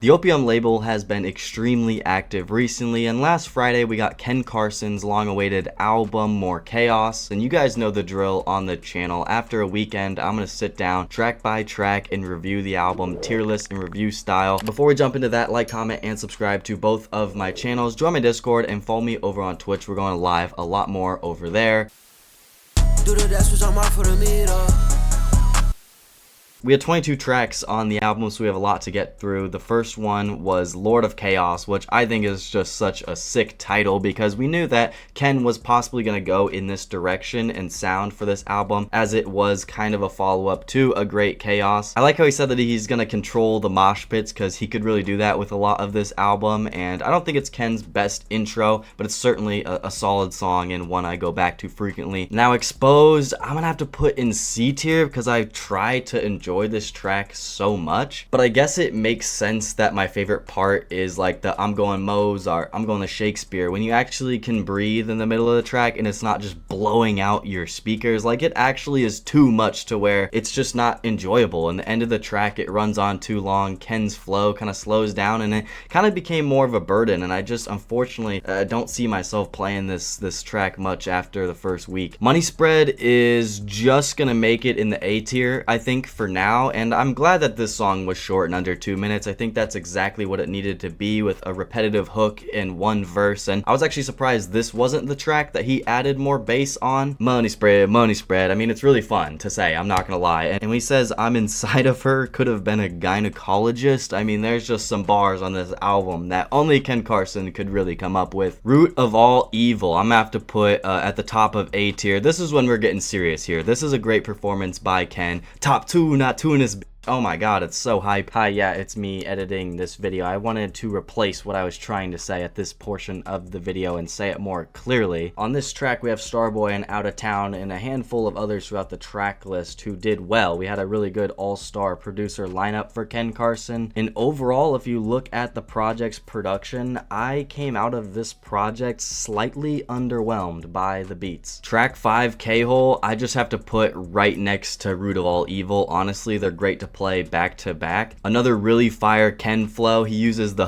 The Opium label has been extremely active recently, and last Friday we got Ken Carson's long-awaited album, More Chaos, and you guys know the drill on the channel. After a weekend, I'm going to sit down track by track and review the album, tier list and review style. Before we jump into that, like, comment, and subscribe to both of my channels. Join my Discord and follow me over on Twitch. We're going live a lot more over there. We had 22 tracks on the album, so we have a lot to get through. The first one was Lord of Chaos, which I think is just such a sick title because we knew that Ken was possibly going to go in this direction and sound for this album, as it was kind of a follow-up to A Great Chaos. I like how he said that he's going to control the mosh pits because he could really do that with a lot of this album, and I don't think it's Ken's best intro, but it's certainly a solid song and one I go back to frequently. Now, Exposed, I'm going to have to put in C tier because I try to enjoy this track so much, but I guess it makes sense that my favorite part is like the I'm going Mozart, I'm going to Shakespeare, when you actually can breathe in the middle of the track and it's not just blowing out your speakers. Like, it actually is too much to where it's just not enjoyable. In the end of the track, it runs on too long. Ken's flow kind of slows down and it kind of became more of a burden, and I just unfortunately don't see myself playing this track much after the first week. Money Spread is just gonna make it in the A tier, I think, for now, and I'm glad that this song was short and under 2 minutes. I think that's exactly what it needed to be, with a repetitive hook in one verse, and I was actually surprised this wasn't the track that he added more bass on. Money Spread, Money Spread. I mean, it's really fun to say, I'm not gonna lie. And when he says I'm inside of her, could have been a gynecologist. I mean, there's just some bars on this album that only Ken Carson could really come up with. Root of All Evil, I'm gonna have to put at the top of A tier. This is when we're getting serious here. This is a great performance by Ken. Top 2, not 2 in his... Oh my god, it's so hype. Hi, yeah, it's me editing this video. I wanted to replace what I was trying to say at this portion of the video and say it more clearly. On this track, we have Starboy and Out of Town and a handful of others throughout the track list who did well. We had a really good all-star producer lineup for Ken Carson. And overall, if you look at the project's production, I came out of this project slightly underwhelmed by the beats. Track 5, K-Hole, I just have to put right next to Root of All Evil. Honestly, they're great to play back to back. Another really fire Ken flow. He uses the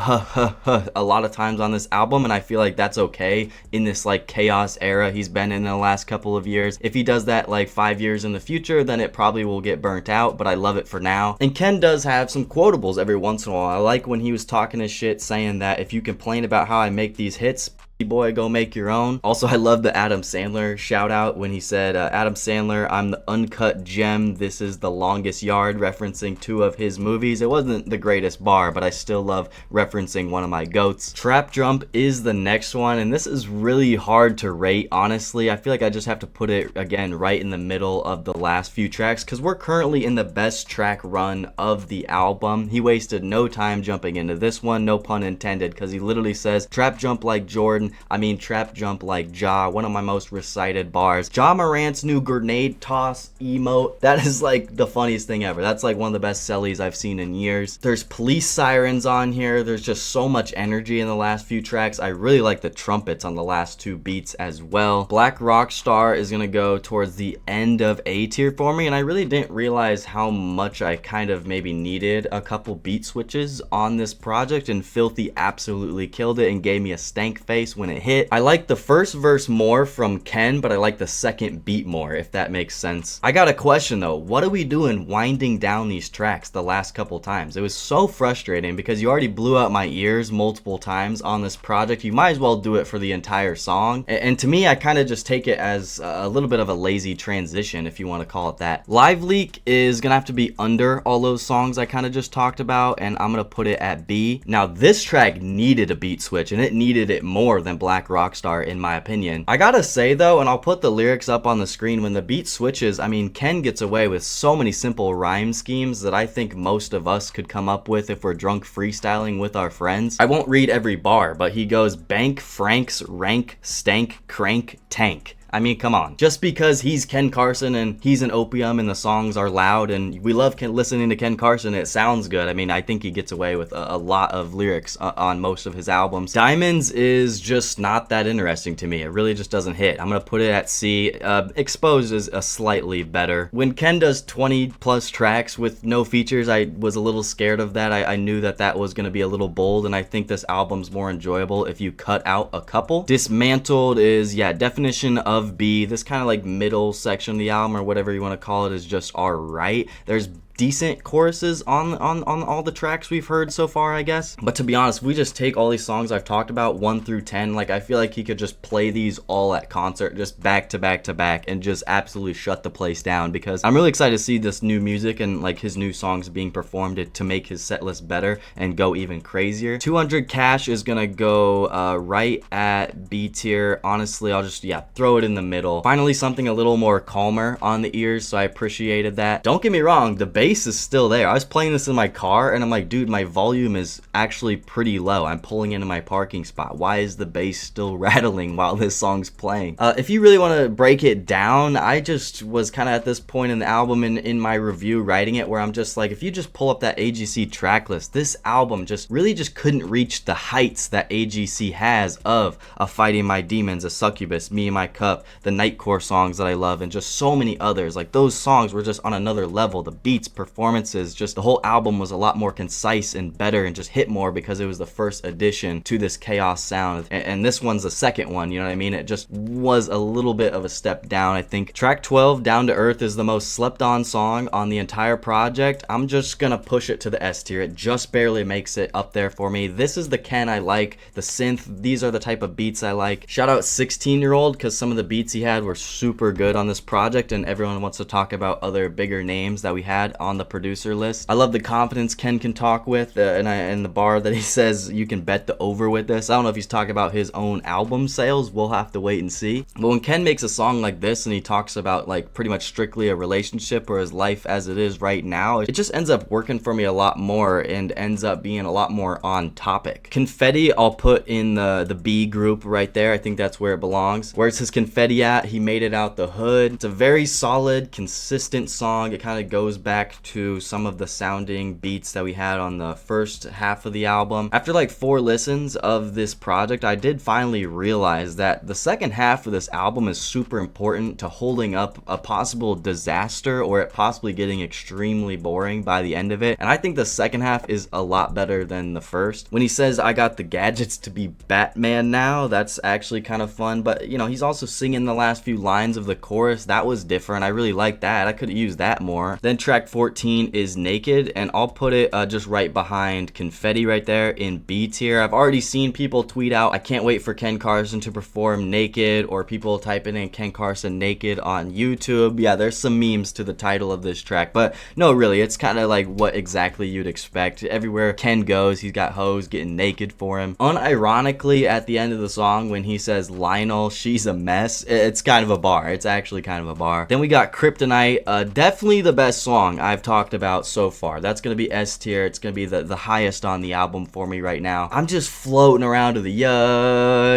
a lot of times on this album, and I feel like that's okay in this like chaos era he's been in the last couple of years. If he does that like 5 years in the future, then it probably will get burnt out, but I love it for now. And Ken does have some quotables every once in a while. I like when he was talking his shit, saying that if you complain about how I make these hits, boy, go make your own. Also, I love the Adam Sandler shout out when he said, Adam Sandler, I'm the uncut gem, this is the longest yard, referencing 2 of his movies. It wasn't the greatest bar, but I still love referencing one of my goats. Trap Jump is the next one, and this is really hard to rate, honestly. I feel like I just have to put it again right in the middle of the last few tracks because we're currently in the best track run of the album. He wasted no time jumping into this one, no pun intended, because he literally says trap jump like Jordan, I mean trap jump like Ja, one of my most recited bars. Ja Morant's new grenade toss emote, that is like the funniest thing ever. That's like one of the best sellies I've seen in years. There's police sirens on here. There's just so much energy in the last few tracks. I really like the trumpets on the last 2 beats as well. Black Rockstar is gonna go towards the end of A tier for me, and I really didn't realize how much I kind of maybe needed a couple beat switches on this project, and Filthy absolutely killed it and gave me a stank face when it hit. I like the first verse more from Ken, but I like the second beat more, if that makes sense. I got a question though. What are we doing winding down these tracks the last couple times? It was so frustrating because you already blew out my ears multiple times on this project. You might as well do it for the entire song. And to me, I kind of just take it as a little bit of a lazy transition, if you want to call it that. Live Leak is gonna have to be under all those songs I kind of just talked about, and I'm gonna put it at B. Now, this track needed a beat switch, and it needed it more than Black Rockstar in my opinion. I gotta say though, and I'll put the lyrics up on the screen, when the beat switches, I mean, Ken gets away with so many simple rhyme schemes that I think most of us could come up with if we're drunk freestyling with our friends. I won't read every bar, but he goes bank, franks, rank, stank, crank, tank. I mean, come on. Just because he's Ken Carson and he's an opium and the songs are loud and we love listening to Ken Carson, it sounds good. I mean, I think he gets away with a lot of lyrics on most of his albums. Diamonds is just not that interesting to me. It really just doesn't hit. I'm gonna put it at C. Exposed is a slightly better. When Ken does 20 plus tracks with no features, I was a little scared of that. I knew that was gonna be a little bold, and I think this album's more enjoyable if you cut out a couple. Dismantled is, yeah, definition of B. This kind of like middle section of the album, or whatever you want to call it, is just alright. There's decent choruses on all the tracks we've heard so far, I guess. But to be honest, if we just take all these songs I've talked about 1 through 10, like I feel like he could just play these all at concert, just back to back to back, and just absolutely shut the place down, because I'm really excited to see this new music and like his new songs being performed to make his set list better and go even crazier. 200 Cash is gonna go right at B tier. Honestly, I'll just, yeah, throw it in the middle. Finally, something a little more calmer on the ears, so I appreciated that. Don't get me wrong, the bass is still there. I was playing this in my car and I'm like, dude, my volume is actually pretty low. I'm pulling into my parking spot. Why is the bass still rattling while this song's playing? If you really want to break it down, I just was kind of at this point in the album in my review writing it where I'm just like, if you just pull up that AGC track list, this album just really just couldn't reach the heights that AGC has of A Fighting My Demons, A Succubus, Me and My Cup, the Nightcore songs that I love, and just so many others. Like, those songs were just on another level. The beats, performances, just the whole album was a lot more concise and better and just hit more because it was the first addition to this chaos sound, and this one's the second one, you know what I mean? It just was a little bit of a step down. I think track 12, Down to Earth, is the most slept on song on the entire project. I'm just gonna push it to the S tier. It just barely makes it up there for me. This is the Ken I like, the synth, these are the type of beats I like. Shout out 16-year-old, because some of the beats he had were super good on this project, and everyone wants to talk about other bigger names that we had on the producer list. I love the confidence Ken can talk with, and the bar that he says you can bet the over with this. I don't know if he's talking about his own album sales. We'll have to wait and see. But when Ken makes a song like this and he talks about like pretty much strictly a relationship or his life as it is right now, it just ends up working for me a lot more and ends up being a lot more on topic. Confetti, I'll put in the B group right there. I think that's where it belongs. Where's his Confetti at? He Made It Out the Hood. It's a very solid, consistent song. It kind of goes back to some of the sounding beats that we had on the first half of the album. After like 4 listens of this project, I did finally realize that the second half of this album is super important to holding up a possible disaster or it possibly getting extremely boring by the end of it. And I think the second half is a lot better than the first. When he says, I got the gadgets to be Batman now, that's actually kind of fun. But, you know, he's also singing the last few lines of the chorus. That was different. I really like that. I could have used that more. Then track 14 is Naked, and I'll put it just right behind Confetti right there in B tier. I've already seen people tweet out, I can't wait for Ken Carson to perform Naked, or people typing in Ken Carson Naked on YouTube. Yeah, there's some memes to the title of this track, but no, really, it's kind of like what exactly you'd expect. Everywhere Ken goes, he's got hoes getting naked for him. Unironically, at the end of the song, when he says, Lionel, she's a mess, it's kind of a bar. It's actually kind of a bar. Then we got Kryptonite, definitely the best song I've talked about so far. That's gonna be S tier. It's gonna be the highest on the album for me right now. I'm just floating around to the yeah.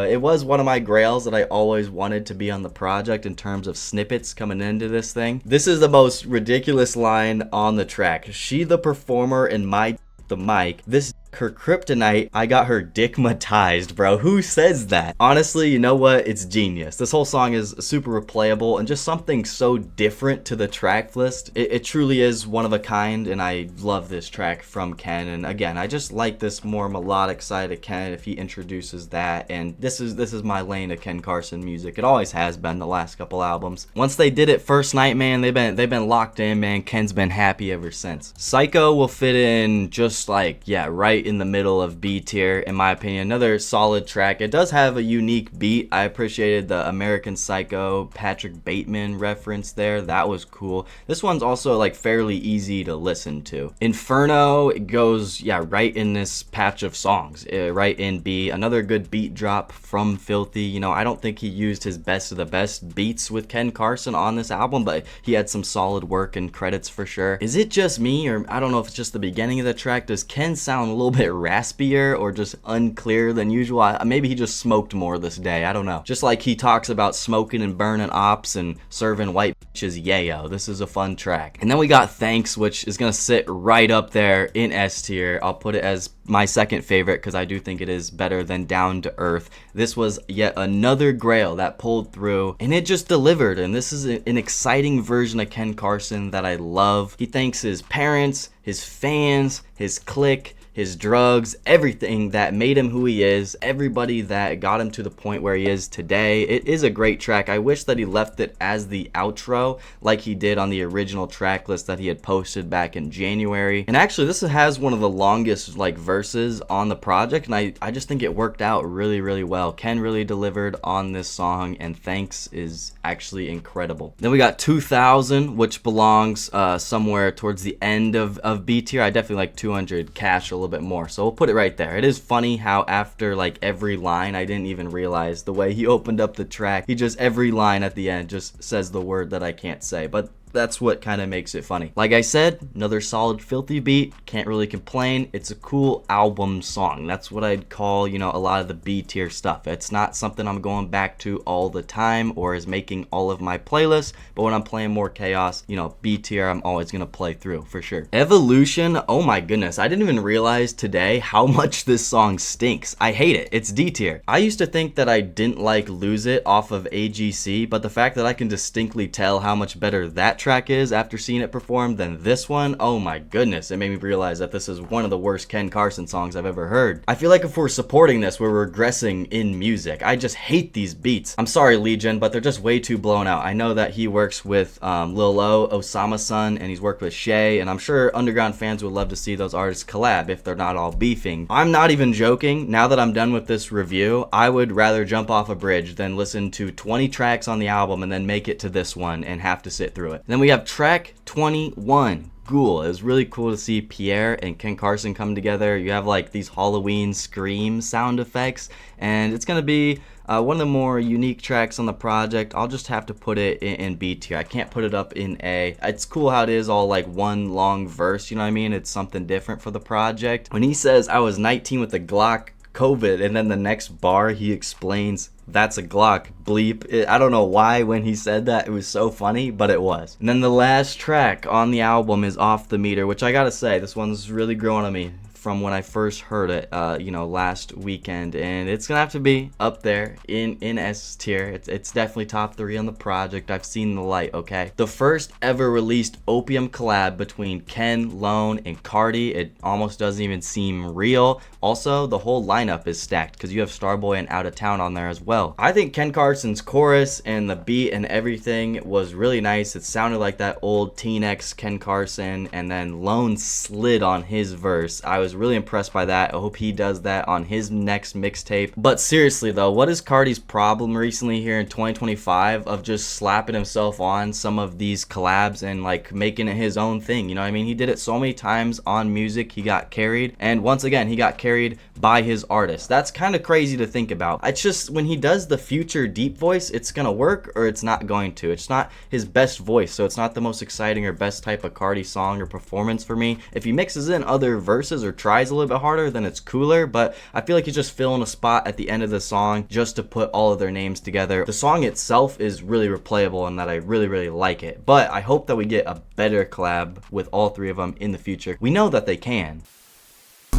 It was one of my grails that I always wanted to be on the project in terms of snippets coming into this thing. This is the most ridiculous line on the track. She the performer and my the mic. This her kryptonite, I got her dickmatized, bro. Who says that? Honestly, you know what? It's genius. This whole song is super replayable and just something so different to the track list. It truly is one of a kind, and I love this track from Ken. And again, I just like this more melodic side of Ken if he introduces that. And this is my lane of Ken Carson music. It always has been the last couple albums. Once they did it first night, man, they've been locked in, man. Ken's been happy ever since. Psycho will fit in just like, yeah, right in the middle of B tier, in my opinion. Another solid track. It does have a unique beat. I appreciated the American Psycho Patrick Bateman reference there. That was cool. This one's also like fairly easy to listen to. Inferno, it goes, yeah, right in this patch of songs, right in B. Another good beat drop from Filthy. You know, I don't think he used his best of the best beats with Ken Carson on this album, but he had some solid work and credits for sure. Is it just me, or I don't know if it's just the beginning of the track? Does Ken sound a little little bit raspier or just unclear than usual. Maybe he just smoked more this day, I don't know. Just like he talks about smoking and burning ops and serving white bitches yayo. This is a fun track. And then we got Thanks, which is gonna sit right up there in S tier. I'll put it as my second favorite because I do think it is better than Down to Earth. This was yet another grail that pulled through and it just delivered, and this is an exciting version of Ken Carson that I love. He thanks his parents, his fans, his clique, his drugs, everything that made him who he is, everybody that got him to the point where he is today. It is a great track. I wish that he left it as the outro like he did on the original track list that he had posted back in January. And actually this has one of the longest like verses on the project, and I just think it worked out really, really well. Ken really delivered on this song, and Thanks is actually incredible. Then we got 2000, which belongs somewhere towards the end of B tier. I definitely like 200 Cash a little bit more, so we'll put it right there. It is funny how after like every line, I didn't even realize the way he opened up the track, he just every line at the end just says the word that I can't say, but that's what kind of makes it funny. Like I said, another solid filthy beat, can't really complain. It's a cool album song. That's what I'd call, you know, a lot of the B tier stuff. It's not something I'm going back to all the time or is making all of my playlists, but when I'm playing more chaos, you know, B tier I'm always gonna play through for sure. Evolution, oh my goodness, I didn't even realize today how much this song stinks. I hate it. It's D tier. I used to think that I didn't like Lose It off of AGC, but the fact that I can distinctly tell how much better that track is after seeing it performed than this one, oh my goodness, it made me realize that this is one of the worst Ken Carson songs I've ever heard. I feel like if we're supporting this, we're regressing in music. I just hate these beats. I'm sorry, Legion, but they're just way too blown out. I know that he works with Lil O, Osama-sun, and he's worked with Shay, and I'm sure underground fans would love to see those artists collab if they're not all beefing. I'm not even joking. Now that I'm done with this review, I would rather jump off a bridge than listen to 20 tracks on the album and then make it to this one and have to sit through it. Then we have track 21. Ghoul. It was really cool to see Pierre and Ken Carson come together. You have like these Halloween scream sound effects, and it's gonna be one of the more unique tracks on the project. I'll just have to put it in B tier. I can't put it up in A. It's cool how it is all like one long verse, you know what I mean? It's something different for the project. When he says, I was 19 with the Glock, COVID, and then the next bar he explains that's a Glock, bleep. I don't know why when he said that, it was so funny, but it was. And then the last track on the album is Off the Meter, which I gotta say, this one's really growing on me from when I first heard it, you know, last weekend, and it's gonna have to be up there in S tier. It's definitely top 3 on the project. I've seen the light, okay? The first ever released Opium collab between Ken, Lone, and Cardi. It almost doesn't even seem real. Also, the whole lineup is stacked because you have Starboy and Out of Town on there as well. I think Ken Carson's chorus and the beat and everything was really nice. It sounded like that old Teen X Ken Carson, and then Lone slid on his verse. I was really impressed by that. I hope he does that on his next mixtape. But seriously though, what is Cardi's problem recently here in 2025 of just slapping himself on some of these collabs and like making it his own thing? You know what I mean? He did it so many times on music, he got carried, and once again he got carried by his artist. That's kind of crazy to think about. It's just when he does the Future deep voice, it's gonna work or it's not going to. It's not his best voice, so it's not the most exciting or best type of Cardi song or performance for me. If he mixes in other verses or tries a little bit harder, then it's cooler, but I feel like he's just filling a spot at the end of the song just to put all of their names together. The song itself is really replayable and that I really, really like it, but I hope that we get a better collab with all 3 of them in the future. We know that they can.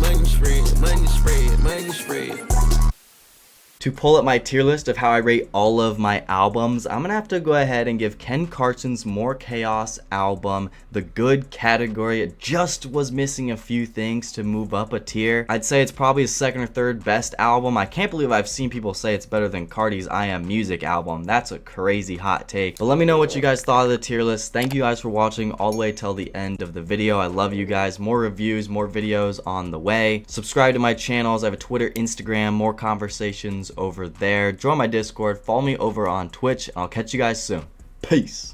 Money spread, money spread, money spread. To pull up my tier list of how I rate all of my albums, I'm gonna have to go ahead and give Ken Carson's More Chaos album the good category. It just was missing a few things to move up a tier. I'd say it's probably his 2nd or 3rd best album. I can't believe I've seen people say it's better than Cardi's I Am Music album. That's a crazy hot take. But let me know what you guys thought of the tier list. Thank you guys for watching all the way till the end of the video. I love you guys. More reviews, more videos on the way. Subscribe to my channels. I have a Twitter, Instagram, more conversations over there. Join my Discord, follow me over on Twitch, and I'll catch you guys soon. Peace.